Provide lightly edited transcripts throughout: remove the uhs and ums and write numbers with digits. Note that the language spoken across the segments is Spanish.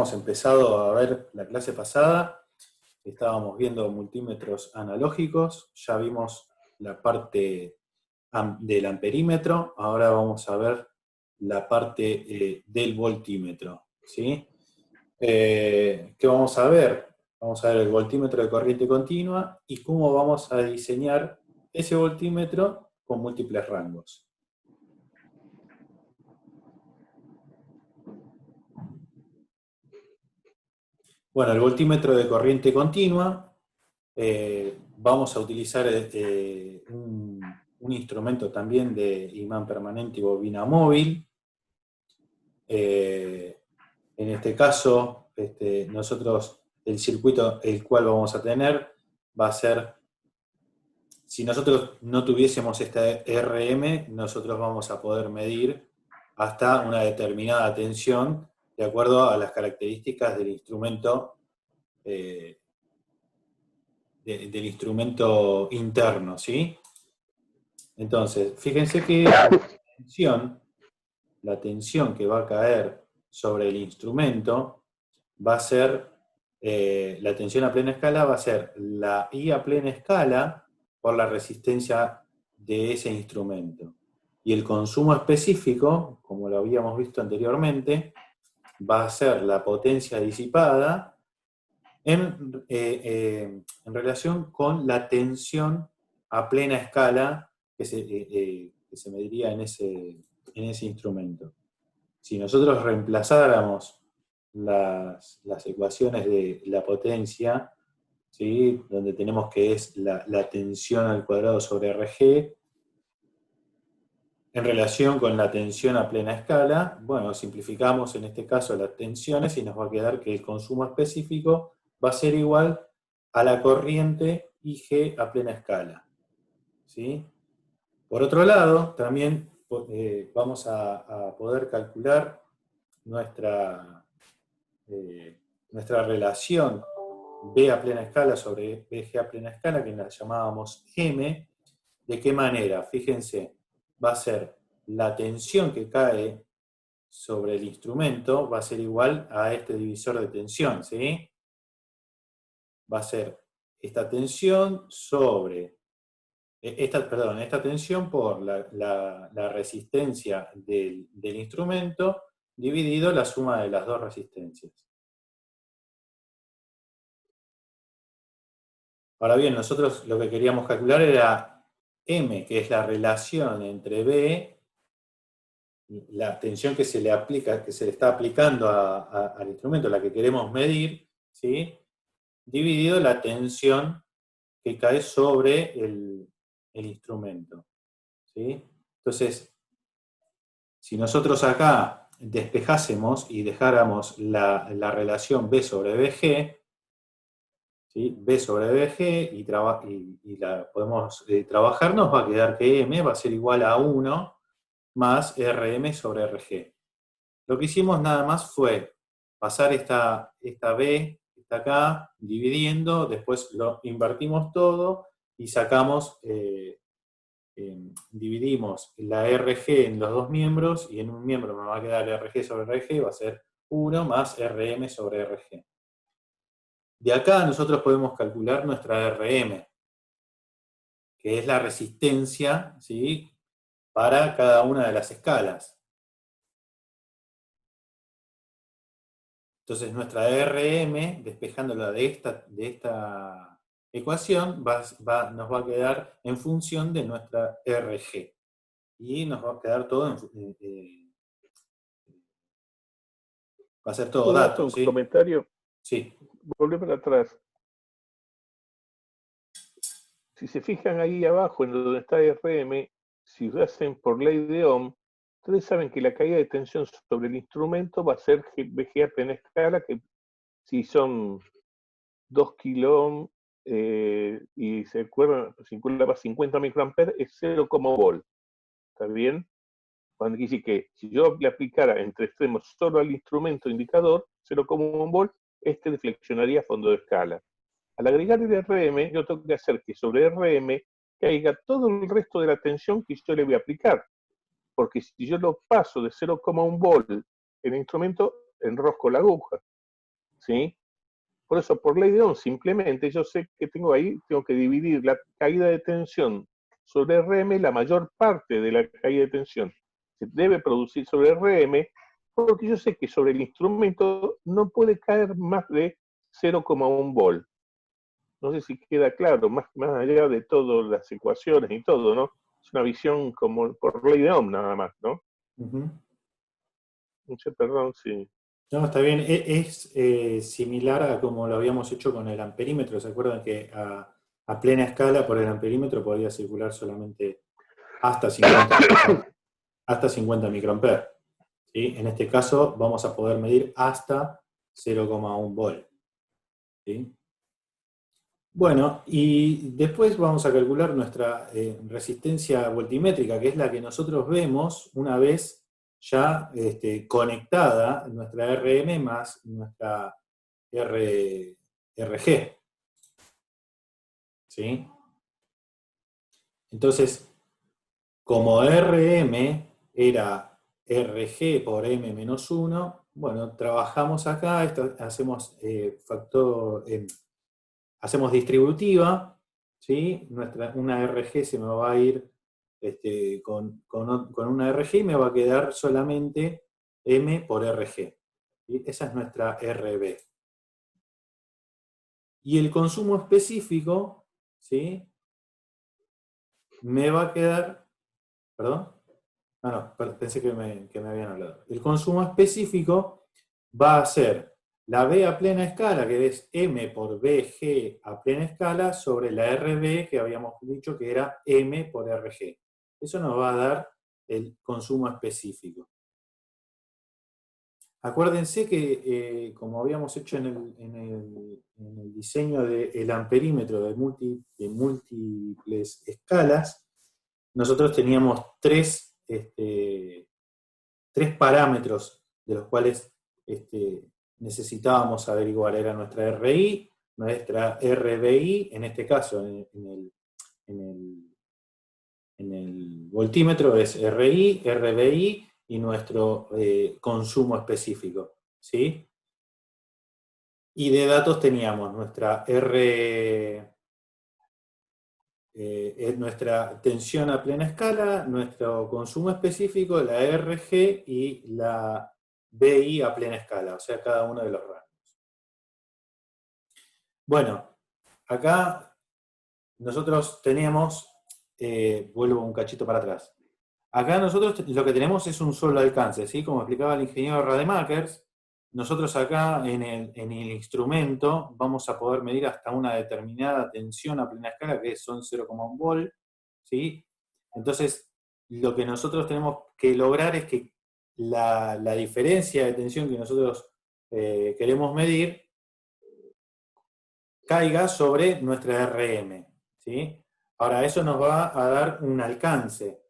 habíamos empezado a ver la clase pasada, estábamos viendo multímetros analógicos, ya vimos la parte del amperímetro, ahora vamos a ver la parte del voltímetro, ¿sí? ¿Qué vamos a ver? Vamos a ver el voltímetro de corriente continua y cómo vamos a diseñar ese voltímetro con múltiples rangos. Bueno, el voltímetro de corriente continua, vamos a utilizar un instrumento también de imán permanente y bobina móvil. En este caso, nosotros, el circuito el cual vamos a tener va a ser, si nosotros no tuviésemos esta RM, nosotros vamos a poder medir hasta una determinada tensión de acuerdo a las características del instrumento del instrumento interno, ¿sí? Entonces, fíjense que la tensión que va a caer sobre el instrumento va a ser, la tensión a plena escala va a ser la I a plena escala por la resistencia de ese instrumento. Y el consumo específico, como lo habíamos visto anteriormente, va a ser la potencia disipada en relación con la tensión a plena escala que se mediría en ese instrumento. Si nosotros reemplazáramos las ecuaciones de la potencia, ¿sí? Donde tenemos que es la tensión al cuadrado sobre Rg, en relación con la tensión a plena escala, bueno, simplificamos en este caso las tensiones y nos va a quedar que el consumo específico va a ser igual a la corriente IG a plena escala, ¿sí? Por otro lado, también vamos a poder calcular nuestra relación B a plena escala sobre BG a plena escala, que la llamábamos M. ¿De qué manera? Fíjense, va a ser la tensión que cae sobre el instrumento, va a ser igual a este divisor de tensión, ¿sí? Va a ser esta tensión sobre, esta tensión por la resistencia del instrumento dividido la suma de las dos resistencias. Ahora bien, nosotros lo que queríamos calcular era M, que es la relación entre B, la tensión que se le aplica, que se le está aplicando al instrumento, la que queremos medir, ¿sí? Dividido la tensión que cae sobre el instrumento, ¿sí? Entonces, si nosotros acá despejásemos y dejáramos la relación B sobre BG, ¿sí? B sobre BG y la podemos trabajar, nos va a quedar que M va a ser igual a 1 más RM sobre RG. Lo que hicimos nada más fue pasar esta B, está acá, dividiendo, después lo invertimos todo y sacamos, dividimos la RG en los dos miembros y en un miembro me va a quedar RG sobre RG, va a ser 1 más RM sobre RG. De acá nosotros podemos calcular nuestra RM, que es la resistencia, ¿sí? Para cada una de las escalas. Entonces nuestra RM, despejándola de esta ecuación, nos va a quedar en función de nuestra RG. Y nos va a quedar todo va a ser todo ¿Puedo hacer datos, un ¿sí? comentario? Sí. Volvé para atrás. Si se fijan ahí abajo en donde está RM, si lo hacen por ley de Ohm, ustedes saben que la caída de tensión sobre el instrumento va a ser VG a plena escala, que si son 2 kilo ohm y se circulaba 50 microamperes, es 0,1 volt. ¿Está bien? Cuando dice que si yo le aplicara entre extremos solo al instrumento indicador, 0,1 volt, este deflexionaría a fondo de escala. Al agregar el RM, yo tengo que hacer que sobre RM caiga todo el resto de la tensión que yo le voy a aplicar. Porque si yo lo paso de 0,1 volt en el instrumento, enrosco la aguja. ¿sí? Por eso, por ley de Ohm, simplemente yo sé que tengo ahí, tengo que dividir la caída de tensión sobre Rm, la mayor parte de la caída de tensión se debe producir sobre Rm, porque yo sé que sobre el instrumento no puede caer más de 0,1 volt. No sé si queda claro, más allá de todas las ecuaciones y todo, ¿no? Es una visión como por ley de Ohm nada más, ¿no? Ujú. No sé, perdón, sí. No, está bien. Es similar a como lo habíamos hecho con el amperímetro. ¿Se acuerdan que a plena escala por el amperímetro podía circular solamente hasta 50, hasta 50 microamperes? ¿Sí? En este caso vamos a poder medir hasta 0,1 volt. ¿Sí? Bueno, y después vamos a calcular nuestra resistencia voltimétrica, que es la que nosotros vemos una vez ya conectada nuestra RM más nuestra RG. ¿Sí? Entonces, como RM era RG por M menos 1, bueno, trabajamos acá, hacemos hacemos distributiva, ¿sí? Una RG se me va a ir con una RG y me va a quedar solamente M por RG. ¿Sí? Esa es nuestra RB. Y el consumo específico, ¿sí? Me va a quedar, perdón, pensé que me habían hablado. El consumo específico va a ser la B a plena escala, que es M por BG a plena escala, sobre la RB, que habíamos dicho que era M por RG. Eso nos va a dar el consumo específico. Acuérdense que, como habíamos hecho en el diseño del amperímetro de múltiples escalas, nosotros teníamos tres parámetros de los cuales necesitábamos averiguar. Era nuestra RI, nuestra RBI, en este caso en el voltímetro es RI, RBI y nuestro consumo específico. ¿Sí? Y de datos teníamos nuestra tensión a plena escala, nuestro consumo específico, la RG y la BI a plena escala, o sea, cada uno de los rangos. Bueno, acá nosotros tenemos, vuelvo un cachito para atrás. Acá nosotros lo que tenemos es un solo alcance, ¿sí? Como explicaba el ingeniero Rademakers, nosotros acá en el instrumento vamos a poder medir hasta una determinada tensión a plena escala, que son 0,1 volt, ¿sí? Entonces, lo que nosotros tenemos que lograr es que la diferencia de tensión que nosotros queremos medir caiga sobre nuestra RM, ¿sí? Ahora, eso nos va a dar un alcance.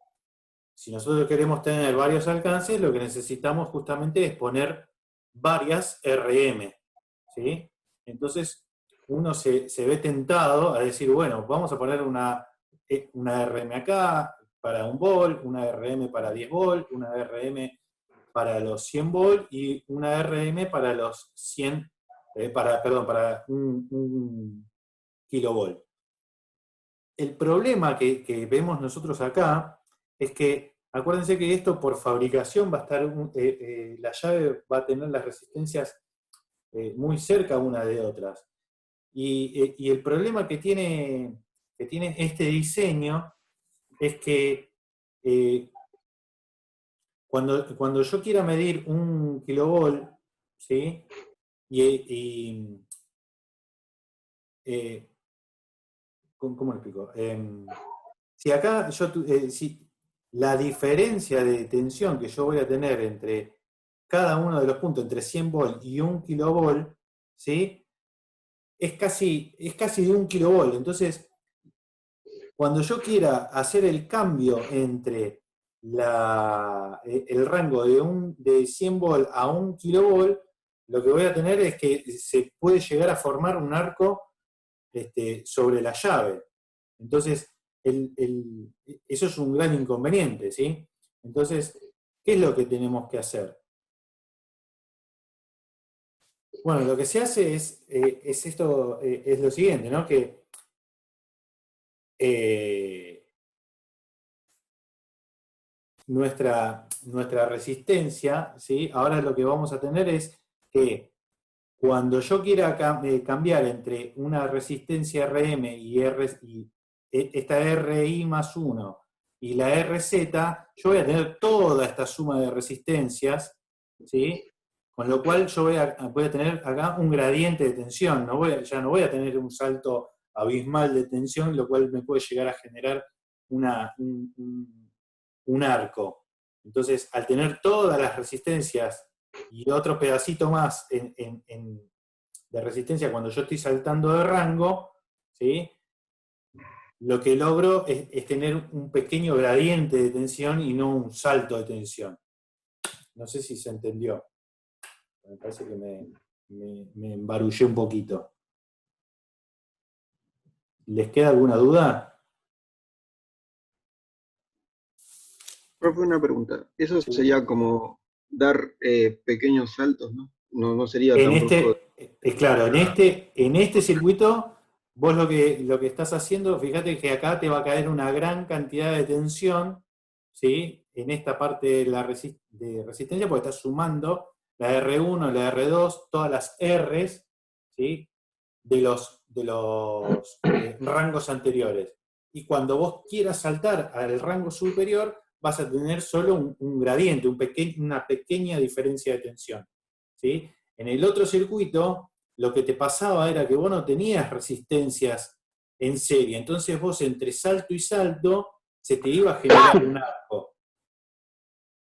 Si nosotros queremos tener varios alcances, lo que necesitamos justamente es poner varias RM, ¿sí? Entonces, uno se ve tentado a decir, bueno, vamos a poner una RM acá para 1 volt, una RM para 10 volt, una RM para los 100 volt y una RM para los 100, para un kilovolt. El problema que vemos nosotros acá es que, acuérdense que esto por fabricación va a estar, la llave va a tener las resistencias muy cerca una de otras. Y el problema que tiene este diseño es que cuando yo quiera medir 1 kilovolt, ¿sí? Y eh, ¿cómo lo explico? Si acá si la diferencia de tensión que yo voy a tener entre cada uno de los puntos, entre 100 volt y 1 kilovolt, ¿sí? Es casi de 1 kilovolt. Entonces, cuando yo quiera hacer el cambio entre el rango de 100 volt a 1 kilovolt, lo que voy a tener es que se puede llegar a formar un arco sobre la llave. Entonces, eso es un gran inconveniente, ¿sí? Entonces, ¿qué es lo que tenemos que hacer? Bueno, lo que se hace es esto, es lo siguiente, ¿no? Que nuestra resistencia, ¿sí? Ahora lo que vamos a tener es que cuando yo quiera cambiar entre una resistencia RM y esta RI más 1 y la RZ, yo voy a tener toda esta suma de resistencias, ¿sí? Con lo cual yo voy a tener acá un gradiente de tensión, ya no voy a tener un salto abismal de tensión, lo cual me puede llegar a generar un arco. Entonces, al tener todas las resistencias y otro pedacito más de resistencia cuando yo estoy saltando de rango, ¿sí? Lo que logro es tener un pequeño gradiente de tensión y no un salto de tensión. No sé si se entendió. Me parece que me embarullé un poquito. ¿Les queda alguna duda? Profe, una pregunta. Eso sería como dar pequeños saltos, ¿no? No, no sería En tan brusco. claro, en este circuito, vos lo que estás haciendo, fíjate que acá te va a caer una gran cantidad de tensión, ¿sí? En esta parte de la de resistencia, porque estás sumando la R1, la R2, todas las Rs, ¿sí? De los rangos anteriores. Y cuando vos quieras saltar al rango superior, vas a tener solo un gradiente, una pequeña diferencia de tensión, ¿sí? En el otro circuito, lo que te pasaba era que vos no tenías resistencias en serie, entonces vos entre salto y salto se te iba a generar un arco.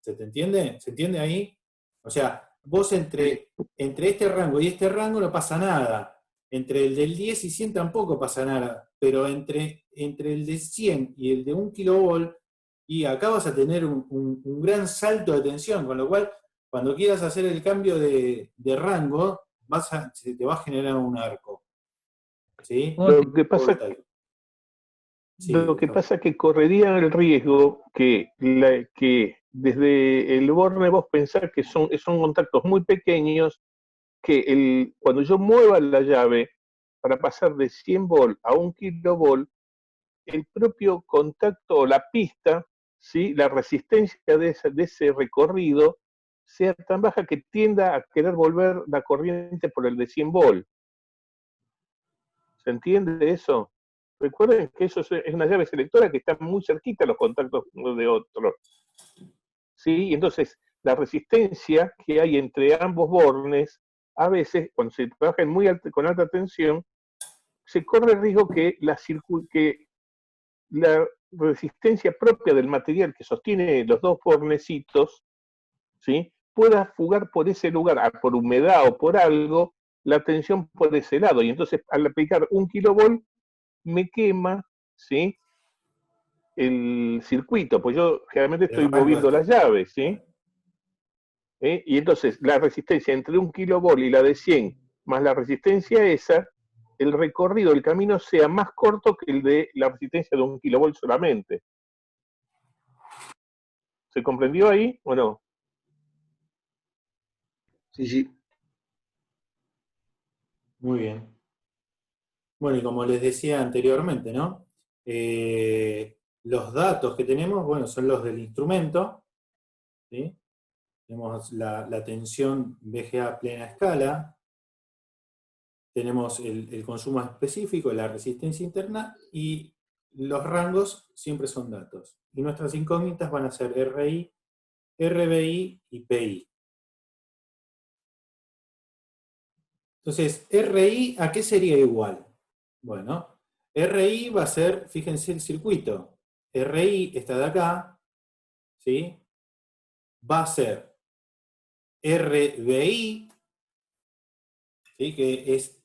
¿Se te entiende? ¿Se entiende ahí? O sea, vos entre este rango y este rango no pasa nada. Entre el del 10 y 100 tampoco pasa nada. Pero entre el de 100 y el de 1 kilovolt, y acá vas a tener un gran salto de tensión, con lo cual, cuando quieras hacer el cambio de rango, se te va a generar un arco. ¿Sí? Lo que pasa, Sí, lo que Gustavo. pasa es que correrían el riesgo que desde el borne vos pensás que son contactos muy pequeños, que cuando yo mueva la llave para pasar de 100 volt a 1 kilovolt, el propio contacto o la pista, ¿sí? La resistencia de ese recorrido sea tan baja que tienda a querer volver la corriente por el de 100 volt. ¿Se entiende eso? Recuerden que eso es una llave selectora que está muy cerquita a los contactos uno de otro. ¿Sí? Y entonces, la resistencia que hay entre ambos bornes, a veces, cuando se trabaja con alta tensión, se corre el riesgo que la resistencia propia del material que sostiene los dos bornecitos, ¿sí? Pueda fugar por ese lugar, por humedad o por algo, la tensión por ese lado. Y entonces, al aplicar 1 kilovolt, me quema, ¿sí? El circuito, pues yo generalmente El estoy rango moviendo este. las llaves, ¿sí? Y entonces la resistencia entre 1 kilovolt y la de 100 más la resistencia esa, el recorrido, el camino sea más corto que el de la resistencia de 1 kilovolt solamente. ¿Se comprendió ahí o no? Sí, sí. Muy bien. Bueno, y como les decía anteriormente, ¿no? Los datos que tenemos, bueno, son los del instrumento, ¿sí? Tenemos la tensión VGA a plena escala, tenemos el consumo específico, la resistencia interna, y los rangos siempre son datos. Y nuestras incógnitas van a ser RI, RBI y PI. Entonces, RI, ¿a qué sería igual? Bueno, RI va a ser, fíjense el circuito, RI está de acá, ¿sí? Va a ser RBI, ¿sí? Que es,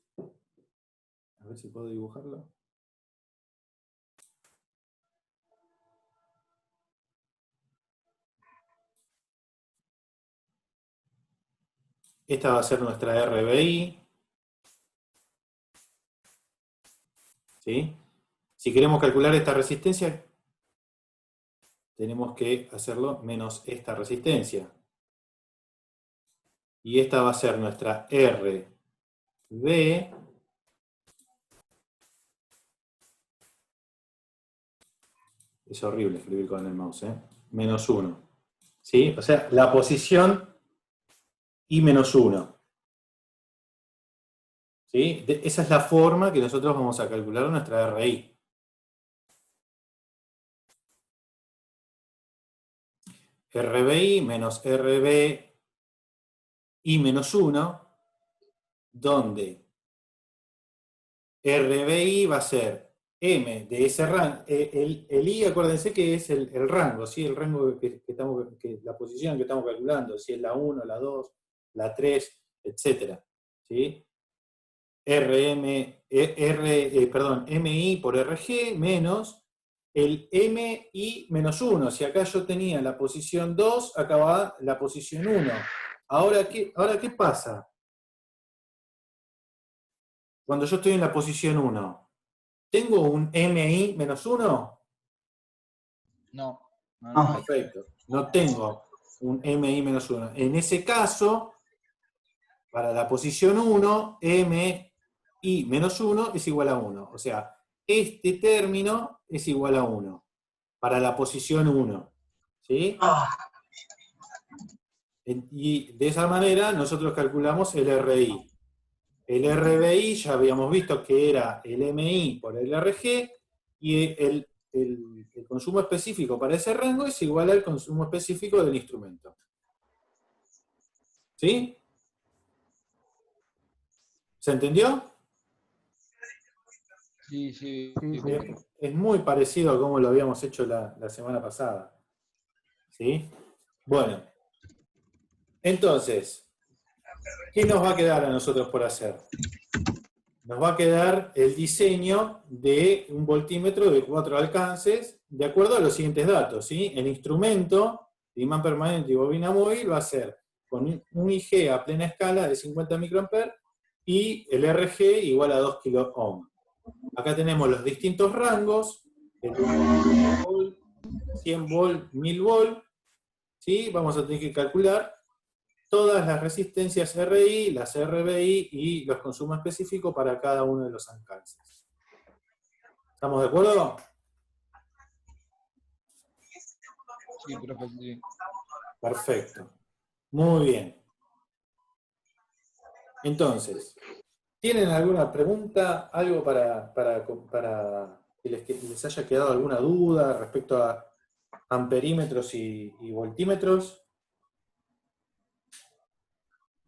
a ver si puedo dibujarlo. Esta va a ser nuestra RBI, ¿sí? Si queremos calcular esta resistencia, tenemos que hacerlo menos esta resistencia. Y esta va a ser nuestra RBI, B es horrible escribir con el mouse, menos 1. ¿Sí? O sea, la posición y menos 1. ¿Sí? Esa es la forma que nosotros vamos a calcular nuestra RI. RBI menos RBI menos 1, donde RBI va a ser M de ese rango. El I, acuérdense que es el rango, ¿sí? El rango la posición que estamos calculando, si es la 1, la 2, la 3, etc. ¿Sí? MI por RG menos el MI menos 1. Si acá yo tenía la posición 2, acá va la posición 1. Ahora, ¿qué pasa? Cuando yo estoy en la posición 1, ¿tengo un MI menos 1? No. Perfecto. No tengo un MI menos 1. En ese caso, para la posición 1, MI menos 1 es igual a 1. O sea, este término es igual a 1 para la posición 1. ¿Sí? Y de esa manera nosotros calculamos el RI. El RBI ya habíamos visto que era el MI por el RG, y el consumo específico para ese rango es igual al consumo específico del instrumento. ¿Sí? ¿Se entendió? Sí. Es muy parecido a como lo habíamos hecho la semana pasada. ¿Sí? Bueno. Entonces, ¿qué nos va a quedar a nosotros por hacer? Nos va a quedar el diseño de un voltímetro de 4 alcances, de acuerdo a los siguientes datos, ¿sí? El instrumento de imán permanente y bobina móvil va a ser con un IG a plena escala de 50 microamperes y el RG igual a 2 kΩ. Acá tenemos los distintos rangos, el 1 volt, 100 volt, 1000 volt, ¿sí? Vamos a tener que calcular todas las resistencias RI, las RBI y los consumos específicos para cada uno de los alcances. ¿Estamos de acuerdo? Sí, profe, sí. Perfecto. Muy bien. Entonces, ¿tienen alguna pregunta? ¿Algo para que les haya quedado alguna duda respecto a amperímetros y voltímetros?